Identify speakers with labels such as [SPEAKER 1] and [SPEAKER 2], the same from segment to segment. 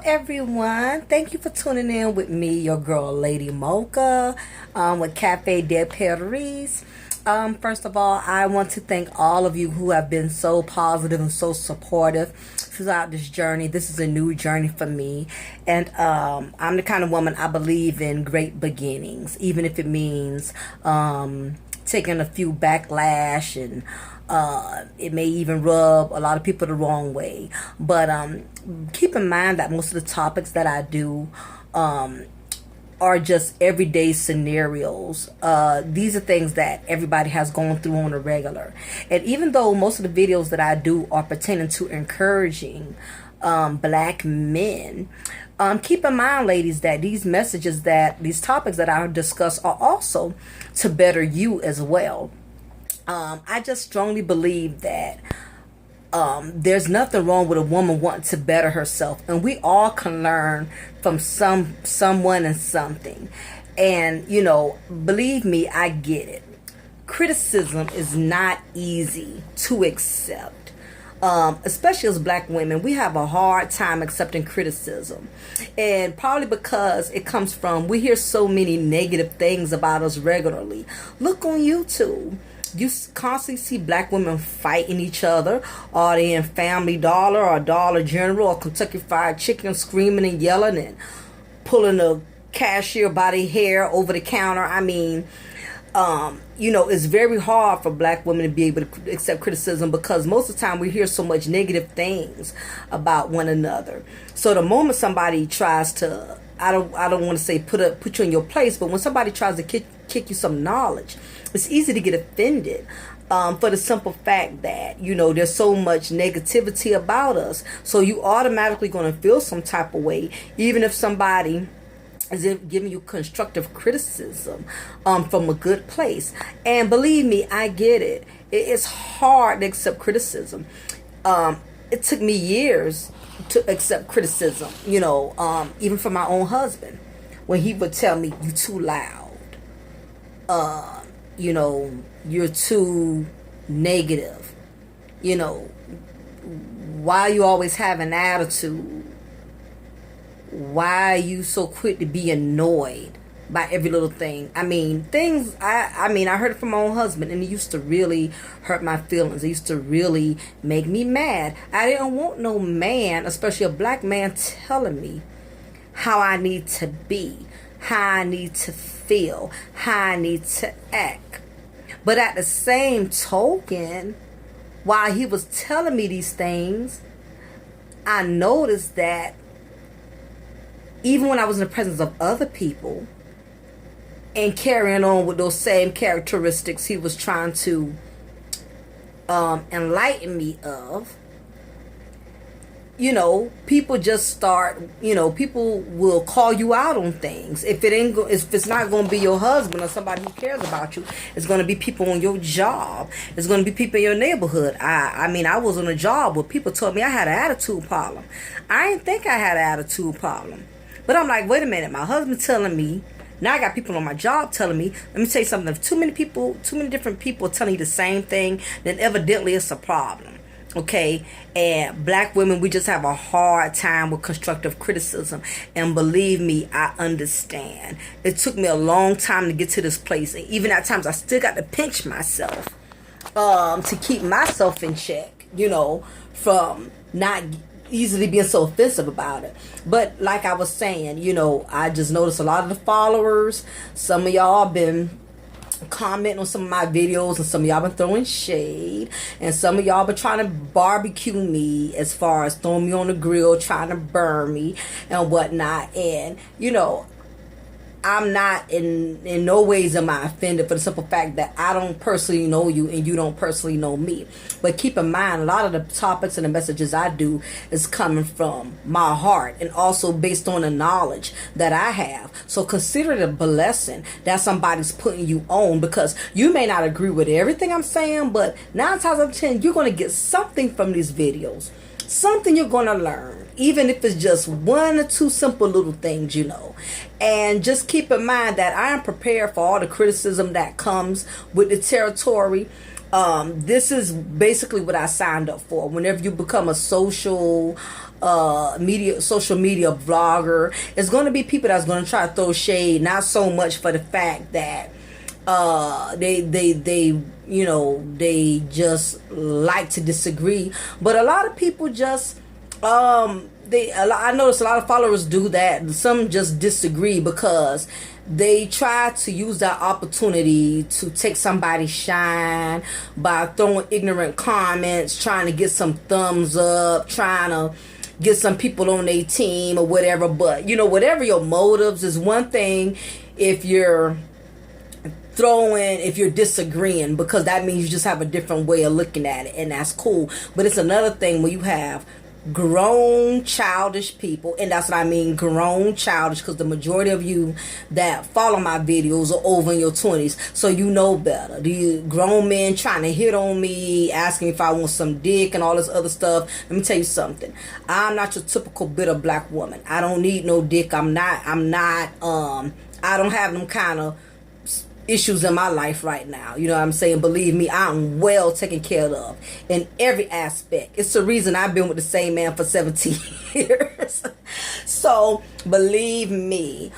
[SPEAKER 1] everyone. Thank you for tuning in with me, your girl, Lady Mocha, with Cafe de Paris. First of all, I want to thank all of you who have been so positive and so supportive throughout this journey. This is a new journey for me, and I'm the kind of woman I believe in great beginnings, even if it means taking a few backlash and it may even rub a lot of people the wrong way. But keep in mind that most of the topics that I do are just everyday scenarios. These are things that everybody has gone through on a regular. And even though most of the videos that I do are pertaining to encouraging black men, keep in mind, ladies, that these messages, that these topics that I discuss are also to better you as well. I just strongly believe that there's nothing wrong with a woman wanting to better herself, and we all can learn from someone and something. And believe me, I get it. Criticism is not easy to accept. Especially as black women, we have a hard time accepting criticism, and probably because it comes from, we hear so many negative things about us regularly. Look on YouTube. You constantly see black women fighting each other, or they in Family Dollar or Dollar General or Kentucky Fried Chicken, screaming and yelling and pulling the cashier by the hair over the counter. I mean, it's very hard for black women to be able to accept criticism, because most of the time we hear so much negative things about one another. So the moment somebody tries to, I don't want to say put you in your place, but when somebody tries to kick you some knowledge, it's easy to get offended, for the simple fact that there's so much negativity about us. So you automatically going to feel some type of way, even if somebody is giving you constructive criticism from a good place. And believe me, I get it. It's hard to accept criticism. It took me years to accept criticism, even from my own husband, when he would tell me, "You too loud, you're too negative, why you always have an attitude, why are you so quick to be annoyed by every little thing." I mean, I heard it from my own husband, and it used to really hurt my feelings. It used to really make me mad. I didn't want no man, especially a black man, telling me how I need to be, how I need to feel, how I need to act. But at the same token, while he was telling me these things, I noticed that even when I was in the presence of other people and carrying on with those same characteristics he was trying to enlighten me of, people just start, people will call you out on things. If it's not going to be your husband or somebody who cares about you, it's going to be people on your job. It's going to be people in your neighborhood. I was on a job where people told me I had an attitude problem. I didn't think I had an attitude problem. But I'm like, wait a minute, my husband's telling me. Now I got people on my job telling me. Let me tell you something. If too many different people telling you the same thing, then evidently it's a problem. Okay? And black women, we just have a hard time with constructive criticism. And believe me, I understand. It took me a long time to get to this place. And even at times, I still got to pinch myself to keep myself in check, from not easily being so offensive about it. But like I was saying, I just noticed a lot of the followers, some of y'all been commenting on some of my videos, and some of y'all been throwing shade, and some of y'all been trying to barbecue me, as far as throwing me on the grill, trying to burn me and whatnot. And I'm not in no ways am I offended, for the simple fact that I don't personally know you and you don't personally know me. But keep in mind, a lot of the topics and the messages I do is coming from my heart, and also based on the knowledge that I have. So consider it a blessing that somebody's putting you on, because you may not agree with everything I'm saying, but 9 times out of 10 you're going to get something from these videos. Something you're going to learn, even if it's just 1 or 2 simple little things, And just keep in mind that I am prepared for all the criticism that comes with the territory. This is basically what I signed up for. Whenever you become a social social media vlogger. It's going to be people that's going to try to throw shade, not so much for the fact that they they just like to disagree, but a lot of people just I notice a lot of followers do that. Some just disagree because they try to use that opportunity to take somebody's shine by throwing ignorant comments, trying to get some thumbs up, trying to get some people on their team or whatever. But whatever your motives, is one thing if you're disagreeing, because that means you just have a different way of looking at it, and that's cool. But it's another thing when you have grown childish people, and that's what I mean, grown childish, because the majority of you that follow my videos are over in your 20s, so you know better. The grown men trying to hit on me, asking if I want some dick and all this other stuff. Let me tell you something. I'm not your typical bitter black woman. I don't need no dick. I don't have them kind of issues in my life right now. You know what I'm saying? Believe me, I'm well taken care of in every aspect. It's the reason I've been with the same man for 17 years. So believe me,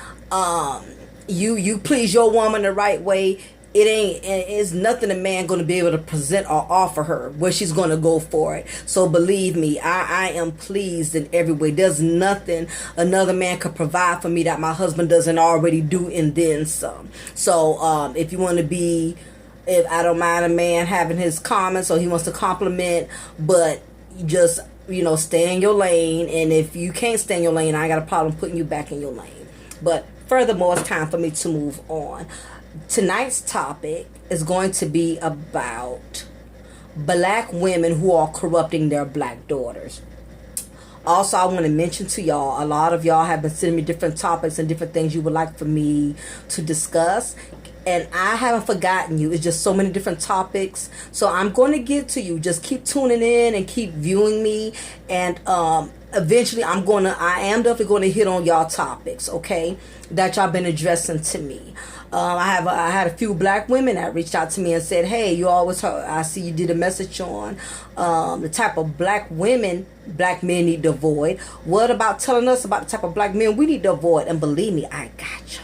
[SPEAKER 1] you please your woman the right way. It's nothing a man going to be able to present or offer her where she's going to go for it. So believe me, I am pleased in every way. There's nothing another man could provide for me that my husband doesn't already do, and then some. So if you want to be, if I don't mind a man having his comments or he wants to compliment, but just stay in your lane. And if you can't stay in your lane, I got a problem putting you back in your lane. But furthermore, it's time for me to move on. Tonight's topic is going to be about black women who are corrupting their black daughters. Also, I want to mention to y'all, a lot of y'all have been sending me different topics and different things you would like for me to discuss. And I haven't forgotten you. It's just so many different topics. So I'm going to get to you. Just keep tuning in and keep viewing me. And eventually I am definitely going to hit on y'all topics, okay, that y'all been addressing to me. I had a few black women that reached out to me and said, hey, I see you did a message on the type of black women black men need to avoid. What about telling us about the type of black men we need to avoid? And believe me, I got y'all.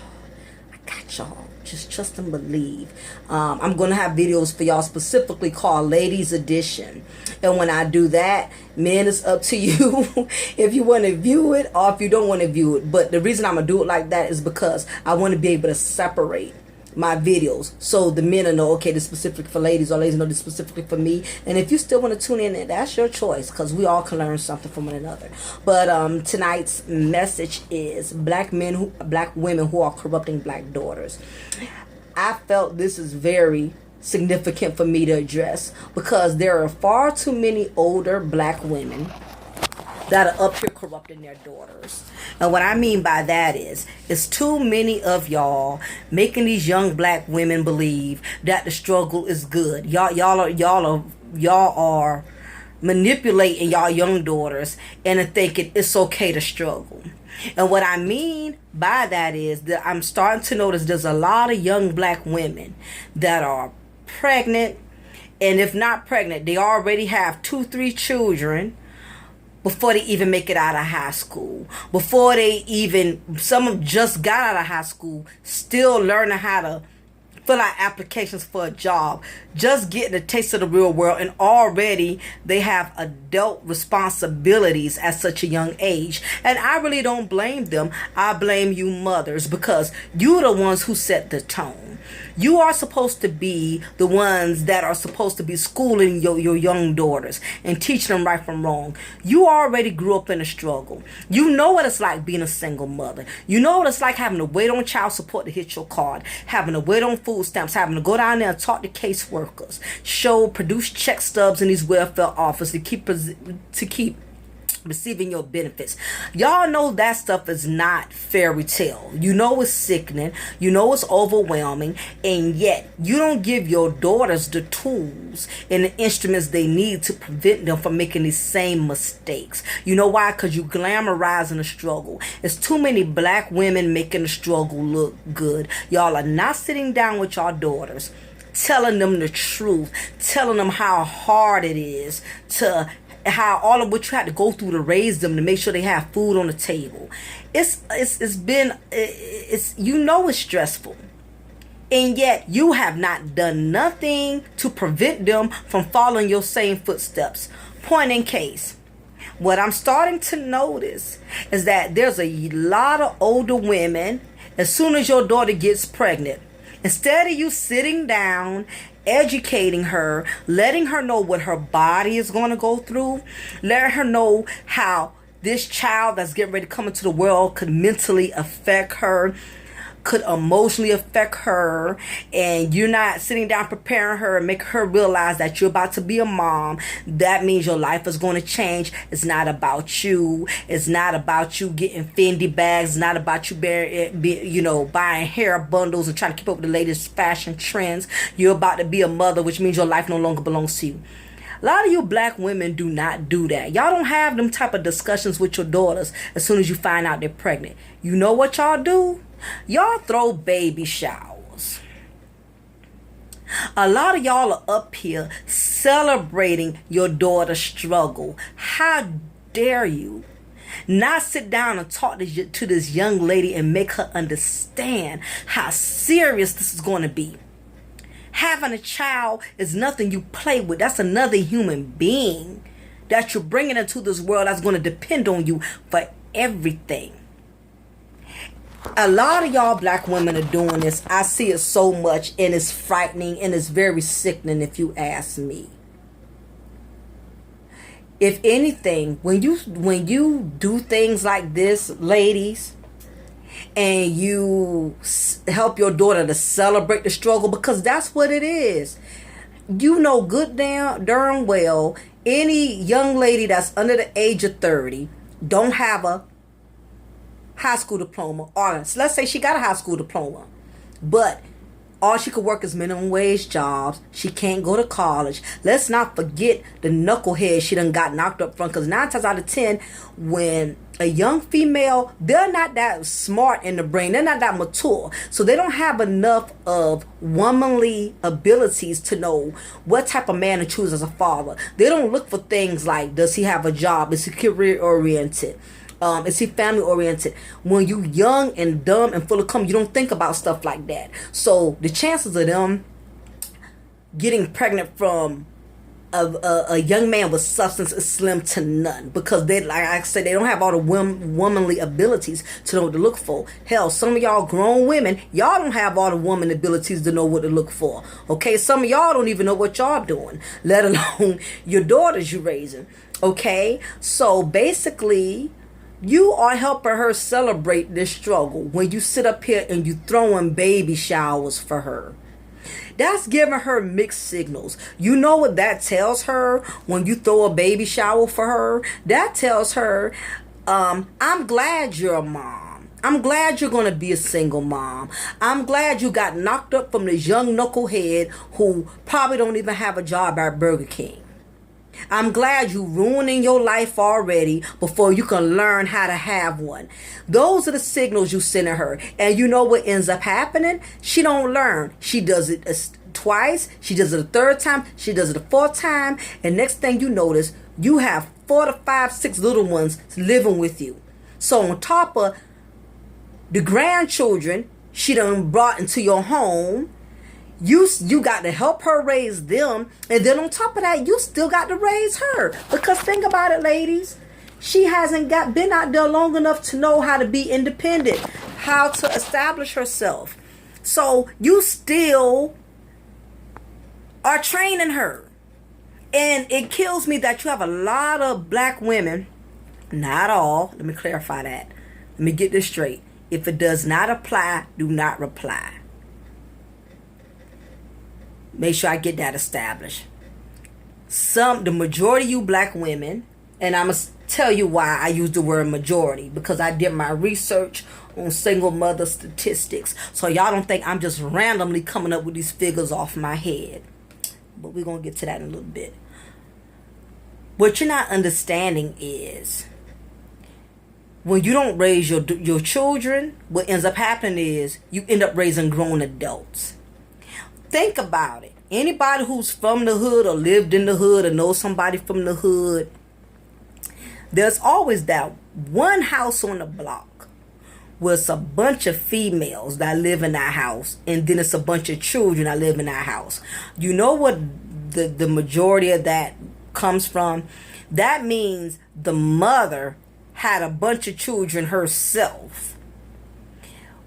[SPEAKER 1] Just trust and believe. I'm going to have videos for y'all specifically called Ladies Edition. And when I do that, men, it's up to you if you want to view it or if you don't want to view it. But the reason I'm going to do it like that is because I want to be able to separate my videos so the men will know, okay, this is specific for ladies, or ladies know this is specifically for me. And if you still want to tune in, that's your choice, because we all can learn something from one another. But tonight's message is black women who are corrupting black daughters. I felt this is very significant for me to address, because there are far too many older black women that are up here corrupting their daughters. And what I mean by that is, it's too many of y'all making these young black women believe that the struggle is good. Y'all are manipulating y'all young daughters and thinking it's okay to struggle. And what I mean by that is that I'm starting to notice there's a lot of young black women that are pregnant, and if not pregnant, they already have 2-3 children before they even make it out of high school. Before some of them just got out of high school, still learning how to fill out applications for a job, just getting a taste of the real world, and already they have adult responsibilities at such a young age. And I really don't blame them. I blame you mothers, because you're the ones who set the tone. You are supposed to be the ones that are supposed to be schooling your young daughters and teaching them right from wrong. You already grew up in a struggle. You know what it's like being a single mother. You know what it's like having to wait on child support to hit your card, having to wait on food stamps, having to go down there and talk to caseworkers, produce check stubs in these welfare offices to keep receiving your benefits. Y'all know that stuff is not fairy tale. You know it's sickening. You know it's overwhelming. And yet you don't give your daughters the tools and the instruments they need to prevent them from making these same mistakes. You know why? Because you glamorizing the struggle. It's too many black women making the struggle look good. Y'all are not sitting down with your daughters, telling them the truth, telling them how hard it is to how all of what you had to go through to raise them, to make sure they have food on the table. It's you know it's stressful. And yet you have not done nothing to prevent them from following your same footsteps. Point in case, what I'm starting to notice is that there's a lot of older women, as soon as your daughter gets pregnant, instead of you sitting down, educating her, letting her know what her body is going to go through, letting her know how this child that's getting ready to come into the world could mentally affect her, could emotionally affect her, and you're not sitting down preparing her and making her realize that you're about to be a mom, that means your life is going to change. It's not about you. It's not about you getting Fendi bags. It's not about you buying hair bundles and trying to keep up with the latest fashion trends. You're about to be a mother, which means your life no longer belongs to you. A lot of you black women do not do that. Y'all don't have them type of discussions with your daughters as soon as you find out they're pregnant. You know what y'all do? Y'all throw baby showers. A lot of y'all are up here celebrating your daughter's struggle. How dare you not sit down and talk to this young lady and make her understand how serious this is going to be. Having a child is nothing you play with. That's another human being that you're bringing into this world that's going to depend on you for everything. A lot of y'all black women are doing this. I see it so much, and it's frightening, and it's very sickening if you ask me. If anything, when you do things like this, ladies, and you help your daughter to celebrate the struggle, because that's what it is. You know good darn well, any young lady that's under the age of 30 don't have a high school diploma, or let's say she got a high school diploma, but all she could work is minimum wage jobs. She can't go to college. Let's not forget the knucklehead she done got knocked up from, because 9 times out of 10, when a young female, they're not that smart in the brain, they're not that mature, so they don't have enough of womanly abilities to know what type of man to choose as a father. They don't look for things like, does he have a job, is he career oriented, is he family oriented? When you young and dumb and full of cum, you don't think about stuff like that. So the chances of them getting pregnant from a young man with substance is slim to none, because they, like I said, they don't have all the womanly abilities to know what to look for. Hell, some of y'all grown women, y'all don't have all the woman abilities to know what to look for. Okay, some of y'all don't even know what y'all doing, let alone your daughters you raising. Okay, so basically, you are helping her celebrate this struggle when you sit up here and you throwing baby showers for her. That's giving her mixed signals. You know what that tells her when you throw a baby shower for her? That tells her, I'm glad you're a mom. I'm glad you're going to be a single mom. I'm glad you got knocked up from this young knucklehead who probably don't even have a job at Burger King. I'm glad you ruining your life already before you can learn how to have one. Those are the signals you sending her. And you know what ends up happening? She don't learn. She does it twice. She does it a third time. She does it a fourth time. And next thing you notice, you have 4 to 5, 6 little ones living with you. So on top of the grandchildren she done brought into your home, you got to help her raise them, and then on top of that, you still got to raise her. Because think about it, ladies, she hasn't been out there long enough to know how to be independent, how to establish herself. So you still are training her. And it kills me that you have a lot of black women, not all, let me clarify that. Let me get this straight. If it does not apply, do not reply. Make sure I get that established. The majority of you black women, and I'm going to tell you why I use the word majority, because I did my research on single mother statistics. So y'all don't think I'm just randomly coming up with these figures off my head. But we're going to get to that in a little bit. What you're not understanding is, when you don't raise your children, what ends up happening is you end up raising grown adults. Think about it. Anybody who's from the hood or lived in the hood or knows somebody from the hood, there's always that one house on the block where it's a bunch of females that live in that house, and then it's a bunch of children that live in that house. You know what the majority of that comes from? That means the mother had a bunch of children herself.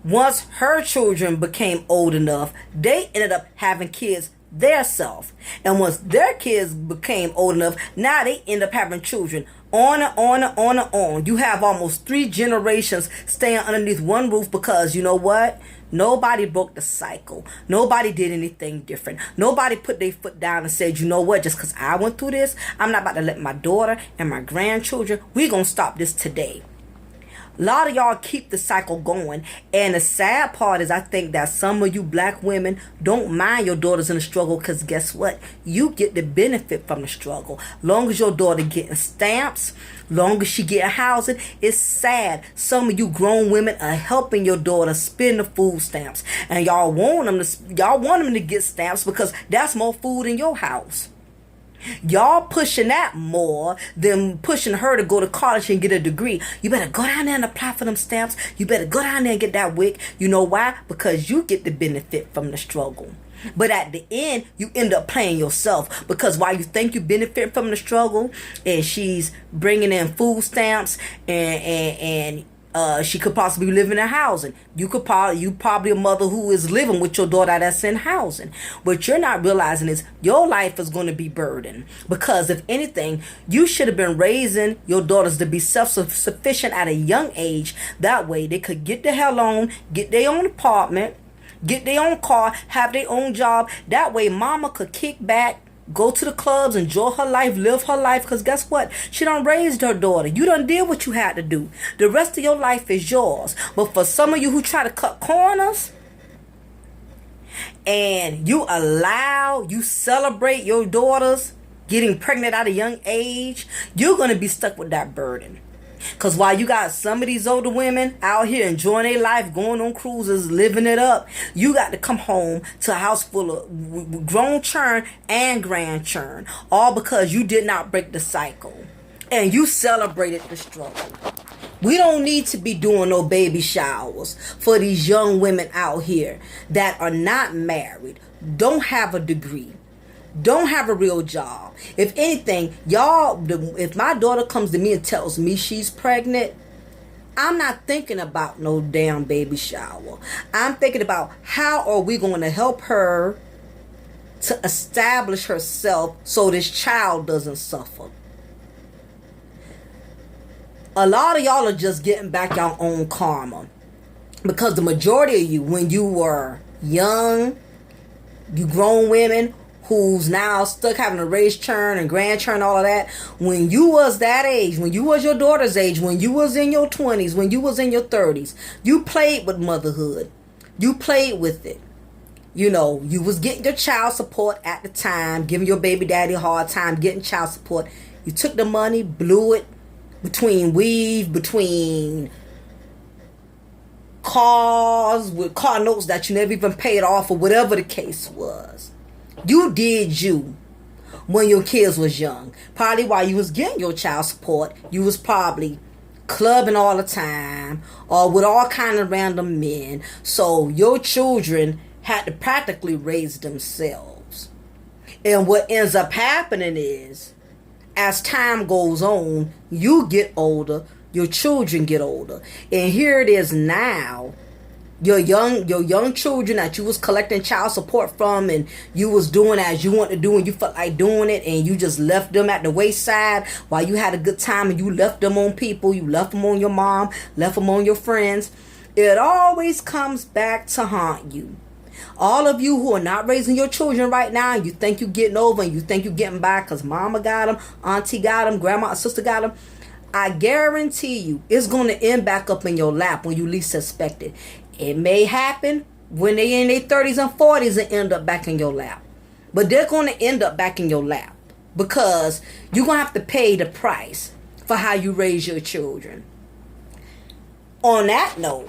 [SPEAKER 1] Once her children became old enough, they ended up having kids their self. And once their kids became old enough, now they end up having children. On and on and on and on. You have almost 3 generations staying underneath one roof because you know what? Nobody broke the cycle. Nobody did anything different. Nobody put their foot down and said, you know what? Just because I went through this, I'm not about to let my daughter and my grandchildren, we're going to stop this today. A lot of y'all keep the cycle going. And the sad part is I think that some of you black women don't mind your daughters in the struggle because guess what? You get the benefit from the struggle. Long as your daughter getting stamps, long as she getting housing, it's sad. Some of you grown women are helping your daughter spend the food stamps. And y'all want them to get stamps because that's more food in your house. Y'all pushing that more than pushing her to go to college and get a degree. You better go down there and apply for them stamps. You better go down there and get that WIC. You know why? Because you get the benefit from the struggle. But at the end, you end up playing yourself because while you think you benefit from the struggle and she's bringing in food stamps and she could possibly live in a housing. You probably a mother who is living with your daughter that's in housing. What you're not realizing is your life is going to be burdened. Because if anything, you should have been raising your daughters to be self-sufficient at a young age. That way they could get the hell on, get their own apartment, get their own car, have their own job. That way mama could kick back, go to the clubs, enjoy her life, live her life. Because guess what? She done raised her daughter. You done did what you had to do. The rest of your life is yours. But for some of you who try to cut corners and you celebrate your daughters getting pregnant at a young age, you're going to be stuck with that burden. Because while you got some of these older women out here enjoying their life, going on cruises, living it up, you got to come home to a house full of grown churn and grand churn. All because you did not break the cycle. And you celebrated the struggle. We don't need to be doing no baby showers for these young women out here that are not married, don't have a degree, don't have a real job. If anything, if my daughter comes to me and tells me she's pregnant, I'm not thinking about no damn baby shower. I'm thinking about how are we going to help her to establish herself so this child doesn't suffer. A lot of y'all are just getting back your own karma. Because the majority of you, when you were young, you grown women who's now stuck having to raise churn and grand churn, all of that. When you was that age, when you was your daughter's age, when you was in your 20s, when you was in your 30s, you played with motherhood. You played with it. You know, you was getting your child support at the time, giving your baby daddy a hard time, getting child support. You took the money, blew it between cars with car notes that you never even paid off or whatever the case was. You did you when your kids was young. Probably while you was getting your child support, you was probably clubbing all the time or with all kind of random men. So your children had to practically raise themselves. And what ends up happening is, as time goes on, you get older, your children get older. And here it is now. Your young children that you was collecting child support from and you was doing as you want to do and you felt like doing it and you just left them at the wayside while you had a good time and you left them on people, you left them on your mom, left them on your friends. It always comes back to haunt you. All of you who are not raising your children right now and you think you're getting over and you think you're getting by because mama got them, auntie got them, grandma or sister got them, I guarantee you it's going to end back up in your lap when you least suspect it. It may happen when they in their 30s and 40s and end up back in your lap. But they're going to end up back in your lap because you're going to have to pay the price for how you raise your children. On that note,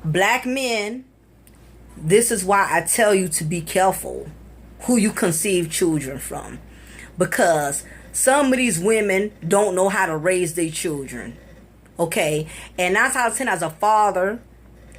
[SPEAKER 1] black men, this is why I tell you to be careful who you conceive children from. Because Some of these women don't know how to raise their children. Okay? And 9 out of 10, as a father,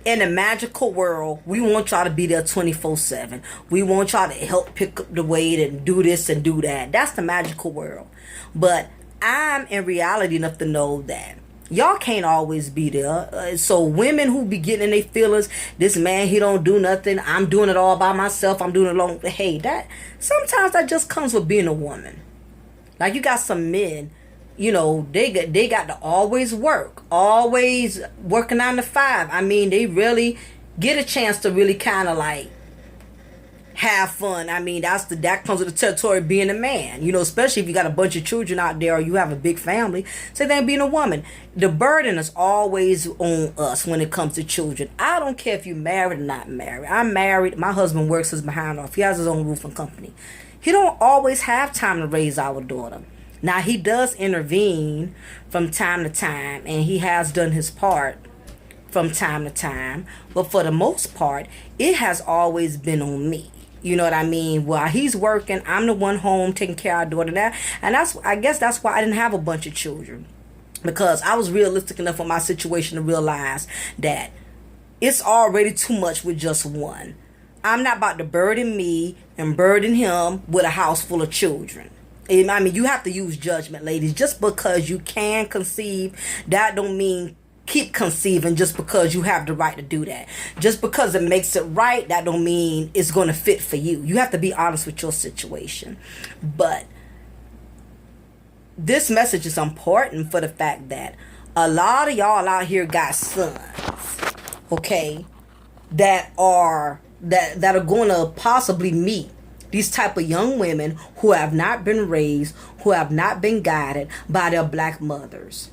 [SPEAKER 1] in a magical world, we want y'all to be there 24/7. We want y'all to help pick up the weight and do this and do that. That's the magical world. But I'm in reality enough to know that y'all can't always be there. So women who be getting in their feelings, this man, he don't do nothing. I'm doing it all by myself. I'm doing it alone. Hey, that sometimes that just comes with being a woman. Like, you got some men, you know, they got to always work, always working 9 to 5. I mean, they really get a chance to really kind of like have fun. I mean, that comes with the territory of being a man, you know, especially if you got a bunch of children out there or you have a big family. Same thing being a woman. The burden is always on us when it comes to children. I don't care if you're married or not married. I'm married. My husband works his behind off. He has his own roofing company. He don't always have time to raise our daughter. Now, he does intervene from time to time, and he has done his part from time to time. But for the most part, it has always been on me. You know what I mean? While he's working, I'm the one home taking care of our daughter. And I guess that's why I didn't have a bunch of children. Because I was realistic enough with my situation to realize that it's already too much with just one. I'm not about to burden me and burden him with a house full of children. I mean, you have to use judgment, ladies. Just because you can conceive, that don't mean keep conceiving just because you have the right to do that. Just because it makes it right, that don't mean it's going to fit for you. You have to be honest with your situation. But this message is important for the fact that a lot of y'all out here got sons, okay, that are going to possibly meet these type of young women who have not been raised, who have not been guided by their black mothers.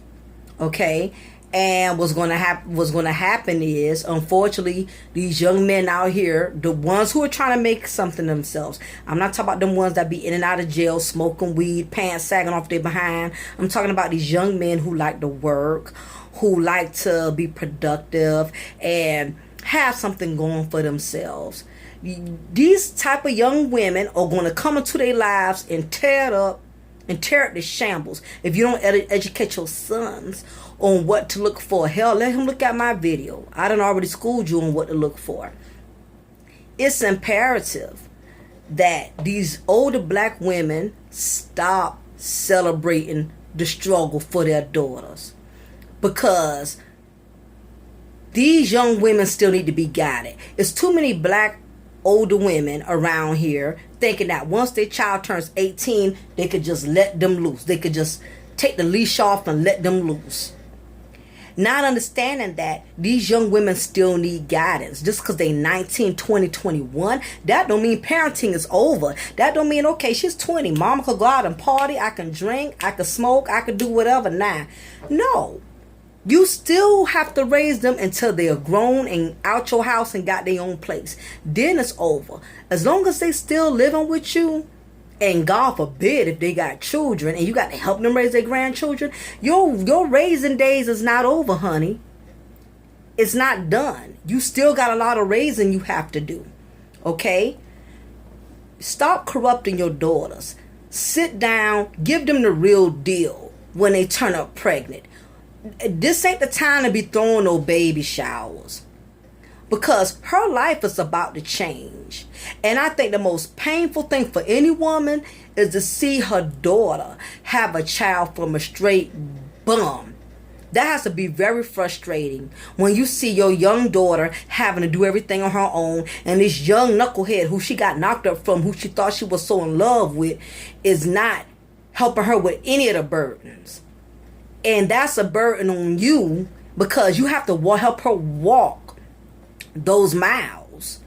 [SPEAKER 1] Okay? And what's going to happen is, unfortunately, these young men out here, the ones who are trying to make something themselves. I'm not talking about them ones that be in and out of jail, smoking weed, pants sagging off their behind. I'm talking about these young men who like to work, who like to be productive and have something going for themselves. These type of young women are going to come into their lives and tear it up to shambles if you don't educate your sons on what to look for. Hell, let him look at my video. I done already schooled you on what to look for. It's imperative that these older black women stop celebrating the struggle for their daughters, because these young women still need to be guided. It's too many black older women around here thinking that once their child turns 18, they could just let them loose. They could just take the leash off and let them loose. Not understanding that these young women still need guidance. Just because they 19, 20, 21, that don't mean parenting is over. That don't mean, okay, she's 20. Mama could go out and party. I can drink. I can smoke. I can do whatever now. No. You still have to raise them until they are grown and out your house and got their own place. Then it's over. As long as they still living with you, and God forbid if they got children and you got to help them raise their grandchildren, your raising days is not over, honey. It's not done. You still got a lot of raising you have to do. Okay? Stop corrupting your daughters. Sit down. Give them the real deal when they turn up pregnant. This ain't the time to be throwing no baby showers, because her life is about to change. And I think the most painful thing for any woman is to see her daughter have a child from a straight bum. That has to be very frustrating when you see your young daughter having to do everything on her own, and this young knucklehead who she got knocked up from, who she thought she was so in love with, is not helping her with any of the burdens. And that's a burden on you, because you have to help her walk those miles.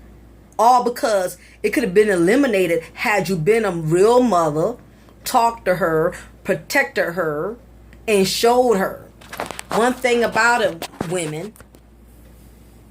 [SPEAKER 1] All because it could have been eliminated had you been a real mother, talked to her, protected her, and showed her. One thing about it, women,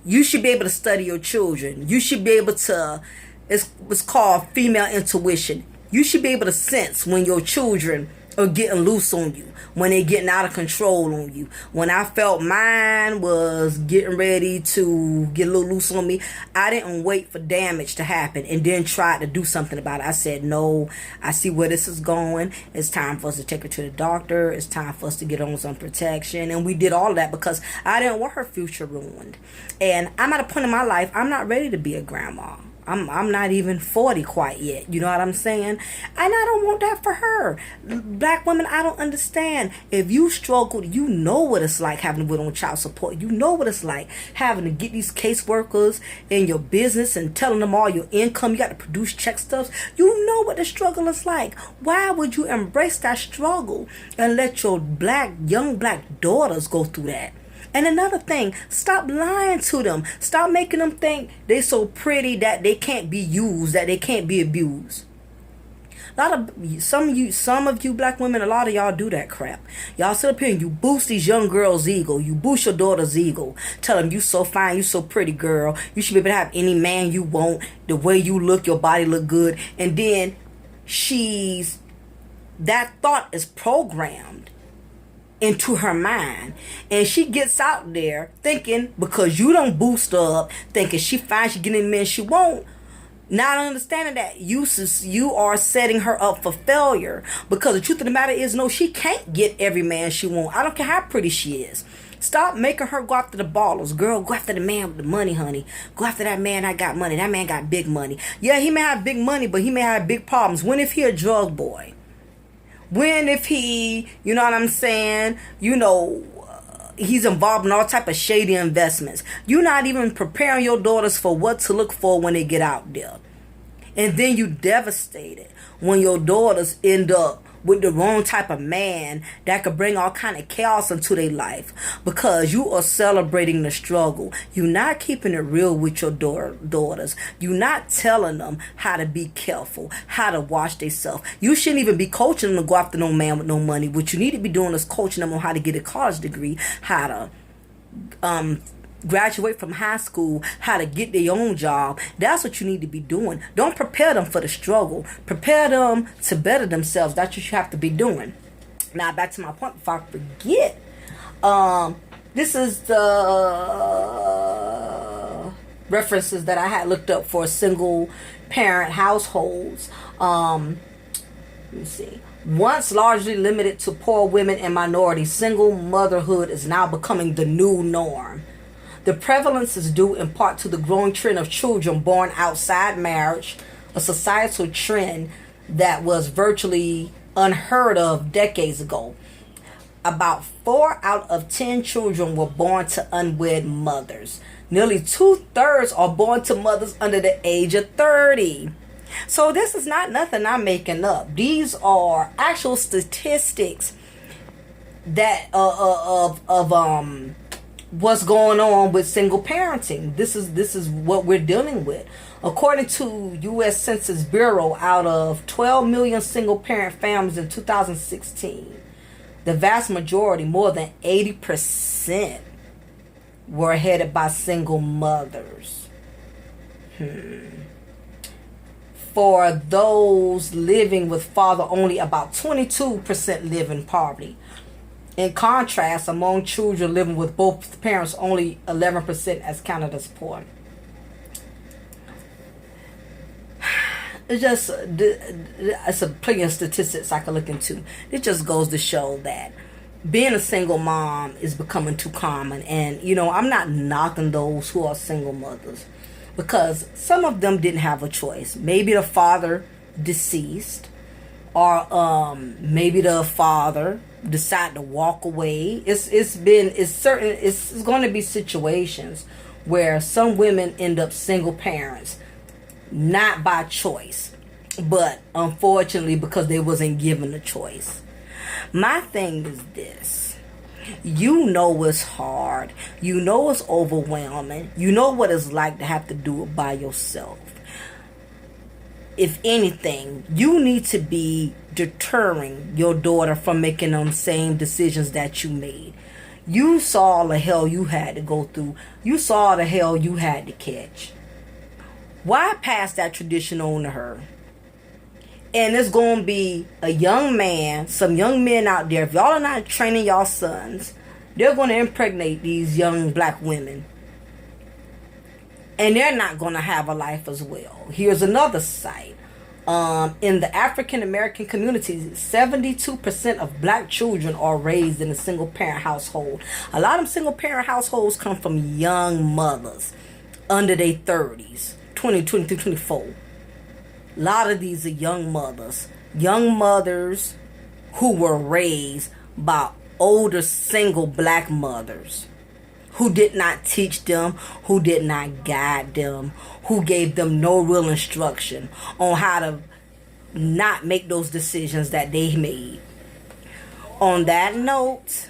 [SPEAKER 1] you should be able to study your children. You should be able to, it's called female intuition. You should be able to sense when your children or getting loose on you, when they getting out of control on you. When I felt mine was getting ready to get a little loose on me, I didn't wait for damage to happen and then try to do something about it. I said, no, I see where this is going. It's time for us to take her to the doctor. It's time for us to get on some protection. And we did all of that because I didn't want her future ruined. And I'm at a point in my life, I'm not ready to be a grandma. I'm not even 40 quite yet. You know what I'm saying? And I don't want that for her. Black women, I don't understand. If you struggled, you know what it's like having to put on child support. You know what it's like having to get these caseworkers in your business and telling them all your income. You got to produce check stubs. You know what the struggle is like. Why would you embrace that struggle and let your young black daughters go through that? And another thing, stop lying to them. Stop making them think they so pretty that they can't be used, that they can't be abused. Some of you black women, a lot of y'all do that crap. Y'all sit up here and you boost these young girls' ego. You boost your daughter's ego. Tell them you so fine, you so pretty, girl. You should be able to have any man you want. The way you look, your body look good. And then that thought is programmed into her mind, and she gets out there thinking, because you don't boost her up, thinking she fine, she getting the men she want, not understanding that you are setting her up for failure. Because the truth of the matter is, no, she can't get every man she want. I don't care how pretty she is. Stop making her go after the ballers. Girl, go after the man with the money, honey. Go after that man that got money. That man got big money. Yeah, he may have big money, but he may have big problems. When if he a drug boy? When if he, you know what I'm saying, he's involved in all type of shady investments. You're not even preparing your daughters for what to look for when they get out there. And then you devastated when your daughters end up with the wrong type of man that could bring all kind of chaos into their life, because you are celebrating the struggle. You're not keeping it real with your daughters. You're not telling them how to be careful, how to watch themselves. You shouldn't even be coaching them to go after no man with no money. What you need to be doing is coaching them on how to get a college degree, how to graduate from high school, how to get their own job. That's what you need to be doing. Don't prepare them for the struggle. Prepare them to better themselves. That's what you have to be doing. Now back to my point before I forget. This is the references that I had looked up for single parent households. Let me see. Once largely limited to poor women and minorities, single motherhood is now becoming the new norm. The prevalence is due in part to the growing trend of children born outside marriage, a societal trend that was virtually unheard of decades ago. About 4 out of 10 children were born to unwed mothers. Nearly 2/3 are born to mothers under the age of 30. So this is not nothing I'm making up. These are actual statistics that what's going on with single parenting. This is what we're dealing with. According to U.S. Census Bureau, out of 12 million single parent families in 2016, the vast majority, more than 80%, were headed by single mothers. For those living with father, only about 22% live in poverty. In contrast, among children living with both parents, only 11% as counted as poor. It's plenty of statistics I can look into. It just goes to show that being a single mom is becoming too common. And, I'm not knocking those who are single mothers, because some of them didn't have a choice. Maybe the father deceased, or maybe the father decide to walk away. It's going to be situations where some women end up single parents, not by choice, but unfortunately because they wasn't given a choice. My thing is this: it's hard, it's overwhelming, what it's like to have to do it by yourself. If anything, you need to be deterring your daughter from making them same decisions that you made. You saw the hell you had to go through. You saw the hell you had to catch. Why pass that tradition on to her? And it's going to be a young man, some young men out there. If y'all are not training y'all sons, they're going to impregnate these young black women. And they're not going to have a life as well. Here's another site. In the African American communities, 72% of black children are raised in a single parent household. A lot of single parent households come from young mothers under their 30s, 20 through 24. A lot of these are young mothers who were raised by older single black mothers who did not teach them, who did not guide them, who gave them no real instruction on how to not make those decisions that they made. On that note,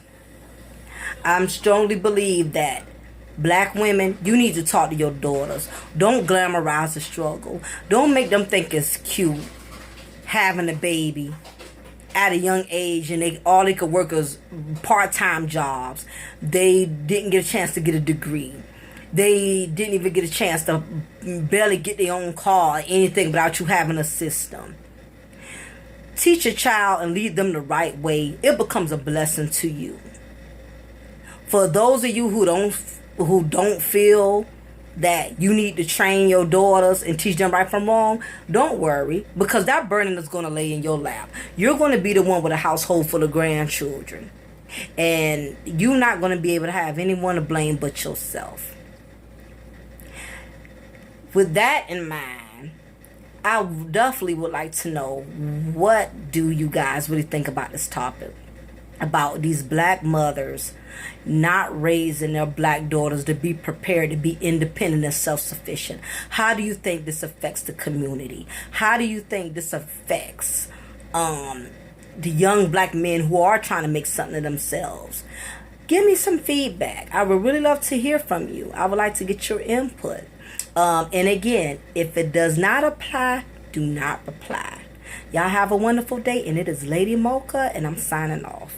[SPEAKER 1] I strongly believe that black women, you need to talk to your daughters. Don't glamorize the struggle. Don't make them think it's cute having a baby at a young age and all they could work is part-time jobs. They didn't get a chance to get a degree. They didn't even get a chance to barely get their own car or anything without you having a system. Teach a child and lead them the right way. It becomes a blessing to you. For those of you who don't feel that you need to train your daughters and teach them right from wrong, don't worry, because that burden is going to lay in your lap. You're going to be the one with a household full of grandchildren, and you're not going to be able to have anyone to blame but yourself. With that in mind, I definitely would like to know, what do you guys really think about this topic? About these black mothers not raising their black daughters to be prepared to be independent and self-sufficient. How do you think this affects the community? How do you think this affects the young black men who are trying to make something of themselves? Give me some feedback. I would really love to hear from you. I would like to get your input. And again, if it does not apply, do not reply. Y'all have a wonderful day, and it is Lady Mocha, and I'm signing off.